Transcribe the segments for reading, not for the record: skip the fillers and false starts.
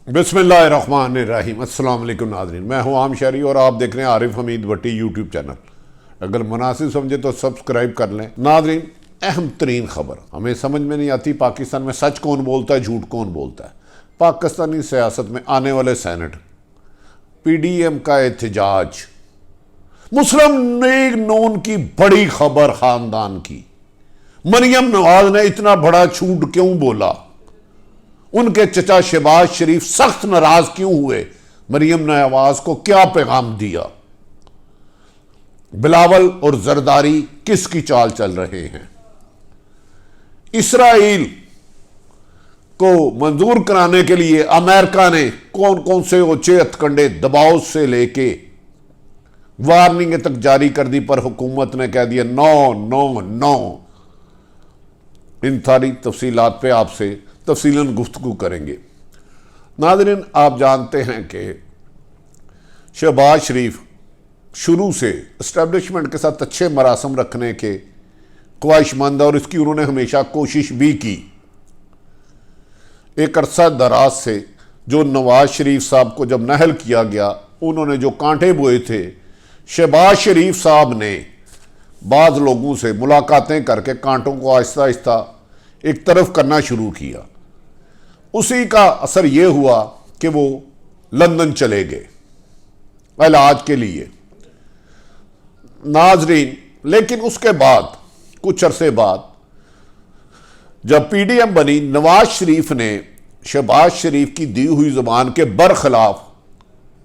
बिस्मिल्लाहिर्रहमानिर्रहीम। अस्सलाम वालेकुम नाज़रीन, मैं हूं आम शहरी और आप देख रहे हैं आरिफ हमीद भट्टी यूट्यूब चैनल। अगर मुनासिब समझे तो सब्सक्राइब कर लें। नाज़रीन, अहम तरीन खबर हमें समझ में नहीं आती, पाकिस्तान में सच कौन बोलता है, झूठ कौन बोलता है। पाकिस्तानी सियासत में आने वाले सेनेट PDM का एहतजाज, मुस्लिम लीग नून की बड़ी खबर, खानदान की। मरियम नवाज ने इतना बड़ा झूठ क्यों बोला? उनके चचा शहबाज शरीफ सख्त नाराज क्यों हुए? मरियम नवाज को क्या पैगाम दिया? बिलावल और जरदारी किसकी चाल चल रहे हैं? इसराइल को मंजूर कराने के लिए अमेरिका ने कौन कौन से ऊंचे हथकंडे दबाव से लेके वार्निंग तक जारी कर दी, पर हुकूमत ने कह दिया नो नो नो। इन सारी तफसीलात पे आपसे तफसीलन गुफ्तगू करेंगे। नाज़रीन, आप जानते हैं कि शहबाज शरीफ शुरू से इस्टेब्लिशमेंट के साथ अच्छे मरासम रखने के ख्वाहिशमंद, और इसकी उन्होंने हमेशा कोशिश भी की। एक अरसा दराज से जो नवाज शरीफ साहब को जब नहल किया गया, उन्होंने जो कांटे बोए थे, शहबाज शरीफ साहब ने बाज़ लोगों से मुलाकातें करके कांटों को आहिस्ता आहिस्ता एक तरफ करना शुरू किया। उसी का असर यह हुआ कि वो लंदन चले गए इलाज के लिए। नाजरीन, लेकिन उसके बाद कुछ अरसे बाद जब PDM बनी, नवाज शरीफ ने शहबाज शरीफ की दी हुई जुबान के बरखिलाफ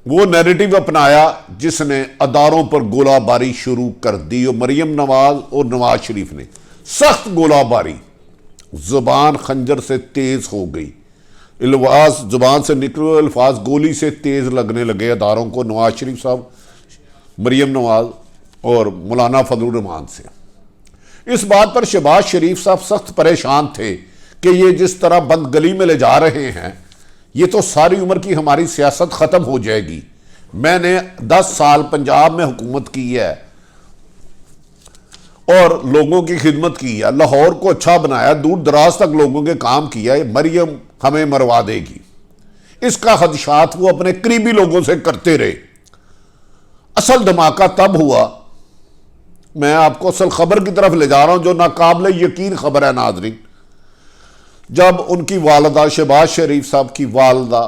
वो नैरेटिव अपनाया जिसने अदारों पर गोलाबारी शुरू कर दी। और मरियम नवाज और नवाज शरीफ ने सख्त गोलाबारी, जुबान खंजर से तेज हो गई, अल्फाज जुबान से निकले अल्फाज गोली से तेज लगने लगे अदारों को, नवाज शरीफ साहब, मरियम नवाज और मौलाना फजलुर रहमान से। इस बात पर शहबाज शरीफ साहब सख्त परेशान थे कि ये जिस तरह बंद गली में ले जा रहे हैं, ये तो सारी उम्र की हमारी सियासत ख़त्म हो जाएगी। मैंने 10 साल पंजाब में हुकूमत की है और लोगों की खिदमत की है, लाहौर को अच्छा बनाया, दूर दराज तक लोगों के काम किया है, मरियम हमें मरवा देगी, इसका खदशात वो अपने करीबी लोगों से करते रहे। असल धमाका तब हुआ, मैं आपको असल खबर की तरफ ले जा रहा हूं जो नाकाबिले यकीन खबर है नाजरीन। जब उनकी वालदा, शहबाज शरीफ साहब की वालदा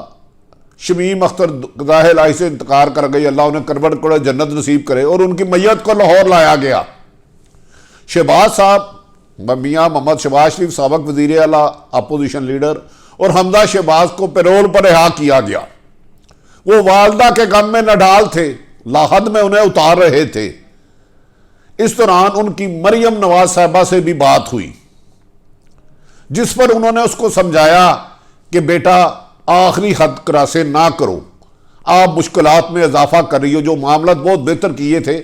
शमीम अख्तर ज़ाहिर से इंतकार कर गई, अल्लाह उन्हें करवट कर जन्नत नसीब करे, और उनकी मैयत को लाहौर लाया गया। शहबाज साहब, मियां मोहम्मद शहबाज शरीफ साबक वजीर आला, अपोजिशन लीडर, और हमजा शहबाज को पैरोल पर रिहा किया गया। वो वालदा के गम में नडाल थे, लाहद में उन्हें उतार रहे थे। इस दौरान उनकी मरियम नवाज साहबा से भी बात हुई, जिस पर उन्होंने उसको समझाया कि बेटा आखिरी हद क्रासे ना करो, आप मुश्किलात में इजाफा कर रही हो, जो मामला बहुत बेहतर किए थे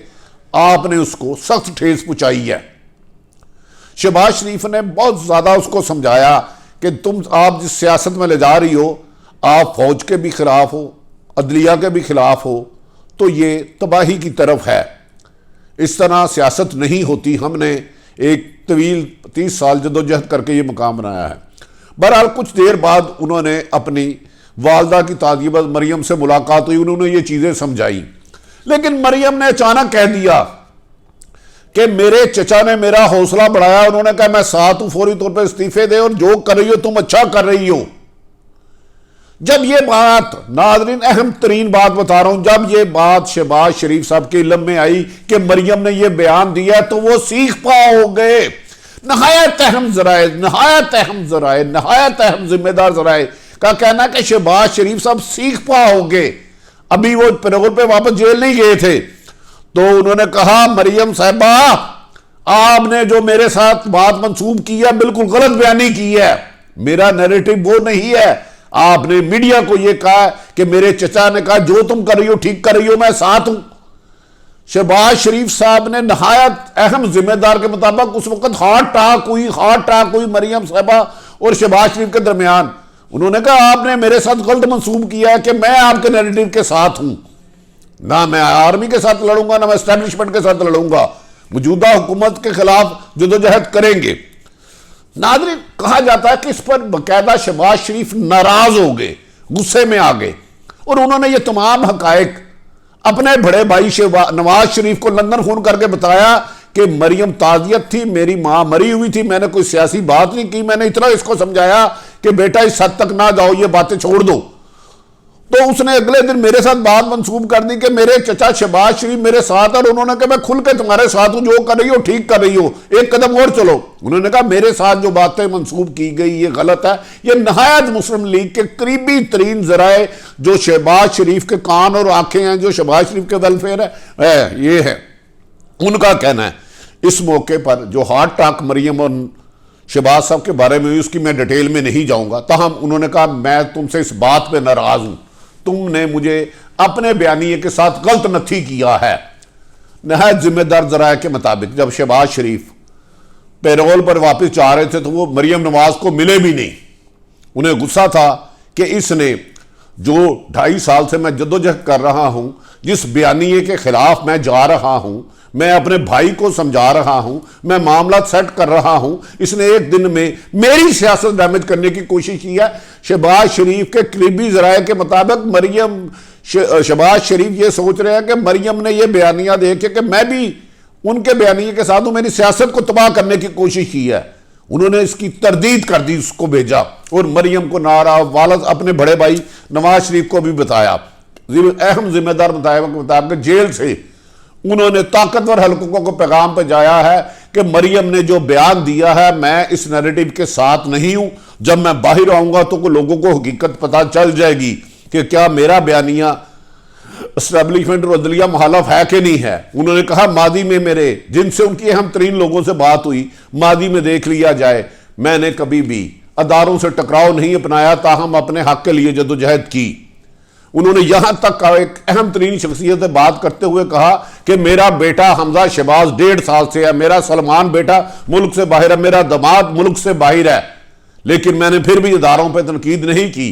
आपने उसको सख्त ठेस पहुंचाई है। शहबाज शरीफ ने बहुत ज्यादा उसको समझाया कि आप जिस सियासत में ले जा रही हो, आप फौज के भी खिलाफ हो, अदलिया के भी खिलाफ हो, तो ये तबाही की तरफ है, इस तरह सियासत नहीं होती। हमने एक तवील 30 साल जदोजहद करके ये मकाम बनाया है। बहरहाल कुछ देर बाद उन्होंने अपनी वालदा की ताजीबत मरियम से मुलाकात हुई, उन्होंने ये चीजें समझाई, लेकिन मरियम ने अचानक कह दिया कि मेरे चचा ने मेरा हौसला बढ़ाया, उन्होंने कहा मैं साथ हूं, फौरी तौर पर इस्तीफे दे, और जो कर रही हो तुम अच्छा कर रही हो। जब ये बात, नाजरीन अहम तरीन बात बता रहा हूं, जब ये बात शहबाज शरीफ साहब के इल्म में आई कि मरियम ने ये बयान दिया, तो वो सीख पा हो गए। नहायत अहम जराए, नहायत अहम जराए, नहायत अहम जिम्मेदार जराए का कहना कि शहबाज शरीफ साहब सीख पा हो गए, अभी वो पैरोल पे वापस जेल नहीं गए थे, तो उन्होंने कहा मरियम साहबा, आपने जो मेरे साथ बात मंसूब की है बिल्कुल गलत बयानी की है, मेरा नैरेटिव वो नहीं है। आपने मीडिया को यह कहा कि मेरे चचा ने कहा जो तुम कर रही हो ठीक कर रही हो, मैं साथ हूं। शहबाज शरीफ साहब ने नहायत अहम जिम्मेदार के मुताबिक उस वक्त हार्ट टाक हुई मरियम साहबा और शहबाज शरीफ के दरमियान। उन्होंने कहा आपने मेरे साथ गलत मंसूब किया है कि मैं आपके नैरेटिव के साथ हूं, ना मैं आर्मी के साथ लड़ूंगा, ना मैं एस्टैब्लिशमेंट के साथ लड़ूंगा, मौजूदा हुकूमत के खिलाफ जदोजहद करेंगे। नाज़रीन, कहा जाता है कि इस पर बाकायदा शहबाज शरीफ नाराज हो गए गुस्से में आ गए और उन्होंने ये तमाम हकायक अपने बड़े भाई नवाज शरीफ को लंदन फोन करके बताया कि मरियम ताजियत थी, मेरी मां मरी हुई थी, मैंने कोई सियासी बात नहीं की, मैंने इतना इसको समझाया कि बेटा इस हद तक ना जाओ, ये बातें छोड़ दो। तो उसने अगले दिन मेरे साथ बात मंसूब कर दी कि मेरे चचा शहबाज शरीफ मेरे साथ, और उन्होंने कहा मैं खुल के तुम्हारे साथ हूं, जो कर रही हो ठीक कर रही हो, एक कदम और चलो। उन्होंने कहा मेरे साथ जो बातें मंसूब की गई ये गलत है। ये नहायत मुस्लिम लीग के करीबी तरीन जराए जो शहबाज शरीफ के कान और आंखें हैं, जो शहबाज शरीफ के वेलफेयर है ये है, उनका कहना है। इस मौके पर जो हार्ट टॉक मरियम और शहबाज साहब के बारे में हुई उसकी मैं डिटेल में नहीं जाऊंगा, ताहम उन्होंने कहा मैं तुमसे इस बात पे नाराज हूं, तुमने मुझे अपने बयानिए के साथ गलत नथी किया है। नहायत जिम्मेदार जराये के मुताबिक जब शहबाज शरीफ पैरोल पर वापस जा रहे थे तो वो मरियम नवाज को मिले भी नहीं। उन्हें गुस्सा था कि इसने जो 2.5 साल से मैं जद्दोजहद कर रहा हूं, जिस बयानिए के खिलाफ मैं जा रहा हूं, मैं अपने भाई को समझा रहा हूं, मैं मामला सेट कर रहा हूं, इसने एक दिन में मेरी सियासत डैमेज करने की कोशिश की है। शहबाज शरीफ के करीबी जराये के मुताबिक शहबाज शरीफ ये सोच रहे हैं कि मरियम ने यह बयानिया देखे कि मैं भी उनके बयानिए के साथ हूं, मेरी सियासत को तबाह करने की कोशिश की है। उन्होंने इसकी तरदीद कर दी, उसको भेजा और मरियम को नारा वालद अपने बड़े भाई नवाज शरीफ को भी बताया। अहम जिम्मेदार मुताबिक जेल से उन्होंने ताकतवर हलकों को पैगाम पहुंचाया है कि मरियम ने जो बयान दिया है मैं इस नैरेटिव के साथ नहीं हूं, जब मैं बाहर आऊंगा तो लोगों को हकीकत पता चल जाएगी कि क्या मेरा बयानिया एस्टैब्लिशमेंट और अदलिया मुखालिफ है कि नहीं है। उन्होंने कहा मादी में मेरे जिनसे उनकी अहम तरीन लोगों से बात हुई, मादी में देख लिया जाए, मैंने कभी भी अदारों से टकराव नहीं अपनाया, ताहम अपने हक के लिए जदोजहद की। उन्होंने यहां तक एक अहम तरीन शख्सियत से बात करते हुए कहा कि मेरा बेटा हमजा शहबाज 1.5 साल से है, मेरा सलमान बेटा मुल्क से बाहर है, मेरा दामाद मुल्क से बाहर है, लेकिन मैंने फिर भी इदारों पर तनकीद नहीं की।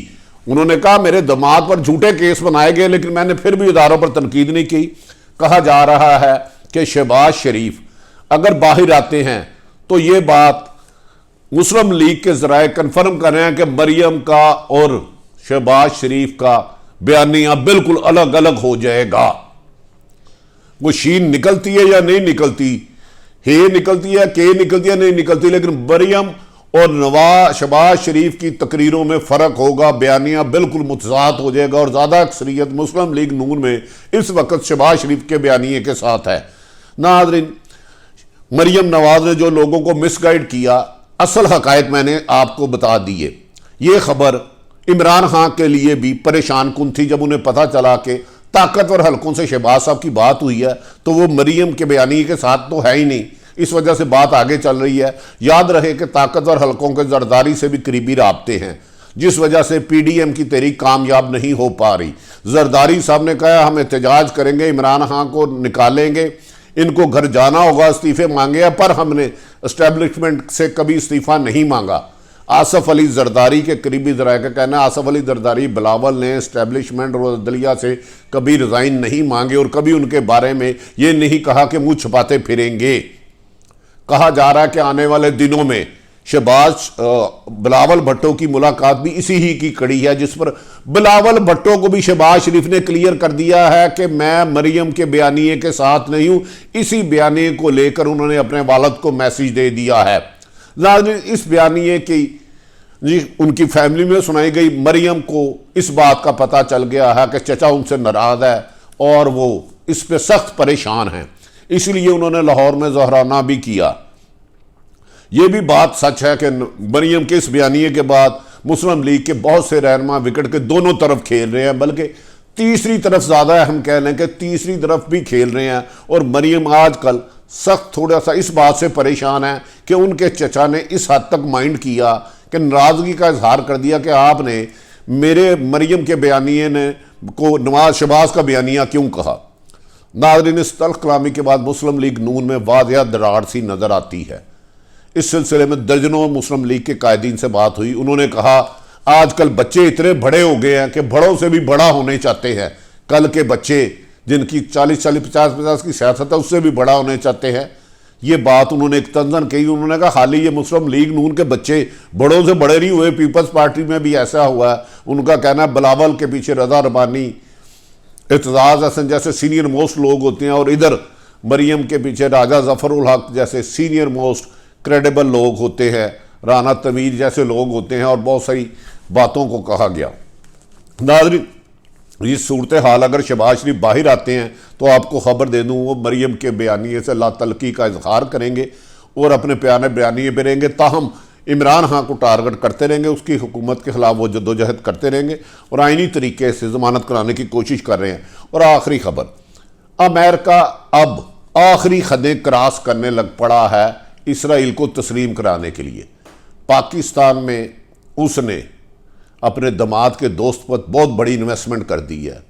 उन्होंने कहा मेरे दामाद पर झूठे केस बनाए गए लेकिन मैंने फिर भी इदारों पर तनकीद नहीं की। कहा जा रहा है कि शहबाज शरीफ अगर बाहर आते हैं तो ये बात मुस्लिम लीग के जराए कन्फर्म कर रहे हैं कि मरियम का और शहबाज शरीफ का बयानिया बिल्कुल अलग अलग हो जाएगा। वो शीन निकलती है या नहीं निकलती, हे निकलती है, के निकलती है, नहीं निकलती, लेकिन मरियम और शहबाज शरीफ की तकरीरों में फर्क होगा, बयानिया बिल्कुल मुतजाद हो जाएगा और ज्यादा अक्सरियत मुस्लिम लीग नून में इस वक्त शहबाज शरीफ के बयानिए के साथ है। नाज़रीन, मरियम नवाज ने जो लोगों को मिसगाइड किया, असल हकायक मैंने आपको बता दिए। ये खबर इमरान खान के लिए भी परेशान कुन थी। जब उन्हें पता चला कि ताकतवर हलकों से शहबाज साहब की बात हुई है तो वो मरियम के बयानी के साथ तो है ही नहीं, इस वजह से बात आगे चल रही है। याद रहे कि ताकतवर हलकों के जरदारी से भी करीबी राब्ते हैं, जिस वजह से PDM की तहरीक कामयाब नहीं हो पा रही। जरदारी साहब ने कहा हम एहतजाज करेंगे, इमरान खान को निकालेंगे, इनको घर जाना होगा, इस्तीफे मांगे, पर हमने एस्टेब्लिशमेंट से कभी इस्तीफा नहीं मांगा। आसफ अली जरदारी के करीबी जराये का कहना है आसफ अली जरदारी बिलावल ने एस्टेब्लिशमेंट और अदलिया से कभी रिजाइन नहीं मांगे और कभी उनके बारे में ये नहीं कहा कि मुंह छुपाते फिरेंगे। कहा जा रहा है कि आने वाले दिनों में शहबाज बिलावल भट्टो की मुलाकात भी इसी ही की कड़ी है, जिस पर बिलावल भट्टो को भी शहबाज शरीफ ने क्लियर कर दिया है कि मैं मरियम के बयानिए के साथ नहीं हूं। इसी बयानिए को लेकर उन्होंने अपने वालिद को मैसेज दे दिया है। इस बयानिए की उनकी फैमिली में सुनाई गई मरियम को इस बात का पता चल गया है कि चचा उनसे नाराज है और वो इस पे सख्त परेशान हैं, इसलिए उन्होंने लाहौर में ज़हराना भी किया। यह भी बात सच है कि मरियम के इस बयानिए के बाद मुस्लिम लीग के बहुत से रहनुमा विकेट के दोनों तरफ खेल रहे हैं, बल्कि तीसरी तरफ ज़्यादा हम कह लें कि तीसरी तरफ भी खेल रहे हैं। और मरियम आजकल सख्त थोड़ा सा इस बात से परेशान है कि उनके चचा ने इस हद तक माइंड किया कि नाराज़गी का इजहार कर दिया कि आपने मेरे मरियम के बयानिए ने को नवाज शहबाज का बयानिया क्यों कहा। नाज़रीन, इस तल्ख कलामी के बाद मुस्लिम लीग नून में वाज़िया दरार सी नज़र आती है। इस सिलसिले में दर्जनों मुस्लिम लीग के कायदीन से बात हुई। उन्होंने कहा आजकल बच्चे इतने बड़े हो गए हैं कि बड़ों से भी बड़ा होने चाहते हैं। कल के बच्चे जिनकी 40-40, 50-50 की सियासत है उससे भी बड़ा होने चाहते हैं। ये बात उन्होंने एक तंजन कही। उन्होंने कहा हाल ही ये मुस्लिम लीग नून के बच्चे बड़ों से बड़े नहीं हुए, पीपल्स पार्टी में भी ऐसा हुआ है। उनका कहना है बिलावल के पीछे रजा रबानी, एतजाज हसन जैसे सीनियर मोस्ट लोग होते हैं, और इधर मरियम के पीछे राजा जफरुल हक जैसे सीनियर मोस्ट क्रेडिबल लोग होते हैं, राना तमीर जैसे लोग होते हैं, और बहुत सारी बातों को कहा गया। नाज़रीन, इस सूरत हाल अगर शहबाज शरीफ बाहर आते हैं तो आपको खबर दे दूं, वो मरियम के बयानिए से ला तलकी का इजहार करेंगे और अपने प्यारे बयानिए पे रहेंगे। ताहम इमरान खान को टारगेट करते रहेंगे, उसकी हुकूमत के खिलाफ वो जद्दोजहद करते रहेंगे और आइनी तरीके से जमानत कराने की कोशिश कर रहे हैं। और आखिरी खबर, अमेरिका अब आखिरी हदें क्रॉस करने लग पड़ा है इसराइल को तस्लीम कराने के लिए। पाकिस्तान में उसने अपने दामाद के दोस्त पर बहुत बड़ी इन्वेस्टमेंट कर दी है।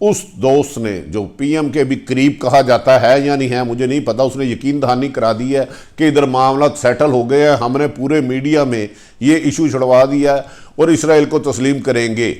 उस दोस्त ने, जो पीएम के भी करीब कहा जाता है या नहीं है मुझे नहीं पता, उसने यकीन दहानी करा दी है कि इधर मामला सेटल हो गए हैं, हमने पूरे मीडिया में ये इशू छुड़वा दिया है और इसराइल को तस्लीम करेंगे।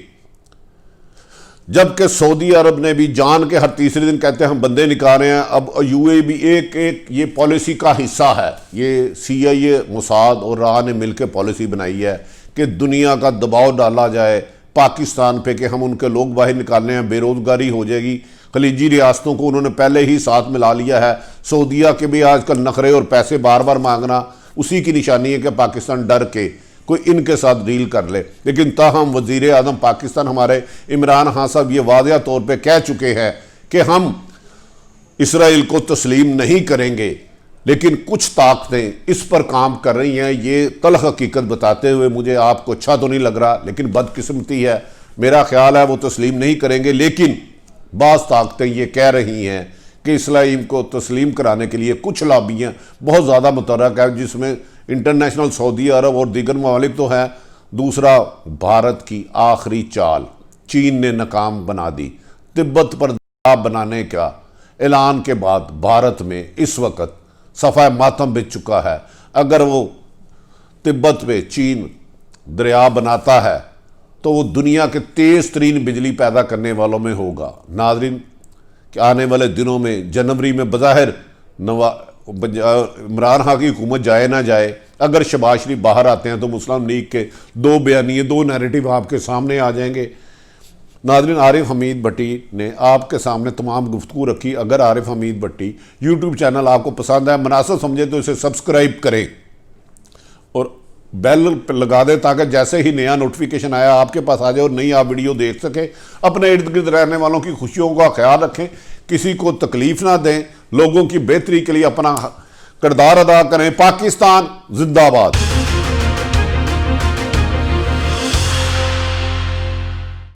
जबकि सऊदी अरब ने भी जान के हर तीसरे दिन कहते हैं हम बंदे निकाल रहे हैं। अब यूएई भी एक ये पॉलिसी का हिस्सा है। ये CIA, मोसाद और राह ने मिलकर पॉलिसी बनाई है कि दुनिया का दबाव डाला जाए पाकिस्तान पे कि हम उनके लोग बाहर निकालने हैं, बेरोजगारी हो जाएगी। खलीजी रियासतों को उन्होंने पहले ही साथ मिला लिया है। सऊदीया के भी आजकल नखरे और पैसे बार बार मांगना उसी की निशानी है कि पाकिस्तान डर के कोई इनके साथ डील कर ले। लेकिन ताहम वजीर आज़म पाकिस्तान हमारे इमरान खान साहब ये वाज़ेह तौर पे कह चुके हैं कि हम इसराइल को तस्लीम नहीं करेंगे, लेकिन कुछ ताकतें इस पर काम कर रही हैं। ये तल्ख हकीकत बताते हुए मुझे आपको अच्छा तो नहीं लग रहा, लेकिन बदकिस्मती है। मेरा ख्याल है वो तस्लीम नहीं करेंगे, लेकिन बाज़ ताकतें ये कह रही हैं कि इसराइल को तस्लीम कराने के लिए कुछ लॉबियाँ बहुत ज़्यादा मुतहर्रिक है, जिसमें इंटरनेशनल, सऊदी अरब और दीगर ममालिक तो हैं। दूसरा, भारत की आखिरी चाल चीन ने नाकाम बना दी। तिब्बत पर दबाव बनाने का ऐलान के बाद भारत में इस वक्त सफ़ा मातम बिछ चुका है। अगर वो तिब्बत पे चीन दरिया बनाता है तो वो दुनिया के तेज़ तरीन बिजली पैदा करने वालों में होगा। नाज़रीन, कि आने वाले दिनों में जनवरी में बज़ाहिर इमरान खान की हुकूमत जाए ना जाए, अगर शहबाज शरीफ बाहर आते हैं तो मुस्लिम लीग के दो बयानिए, दो नैरेटिव आपके सामने आ जाएंगे। नाज़रीन, आरिफ हमीद भट्टी ने आपके सामने तमाम गुफ्तगू रखी। अगर आरिफ हमीद भट्टी यूट्यूब चैनल आपको पसंद है, मुनासिब समझे तो इसे सब्सक्राइब करें और बेल लगा दें ताकि जैसे ही नया नोटिफिकेशन आया आपके पास आ जाए और नई आप वीडियो देख सकें। अपने इर्द गिर्द रहने वालों की खुशियों का ख्याल रखें, किसी को तकलीफ ना दें, लोगों की बेहतरी के लिए अपना किरदार अदा करें। पाकिस्तान जिंदाबाद।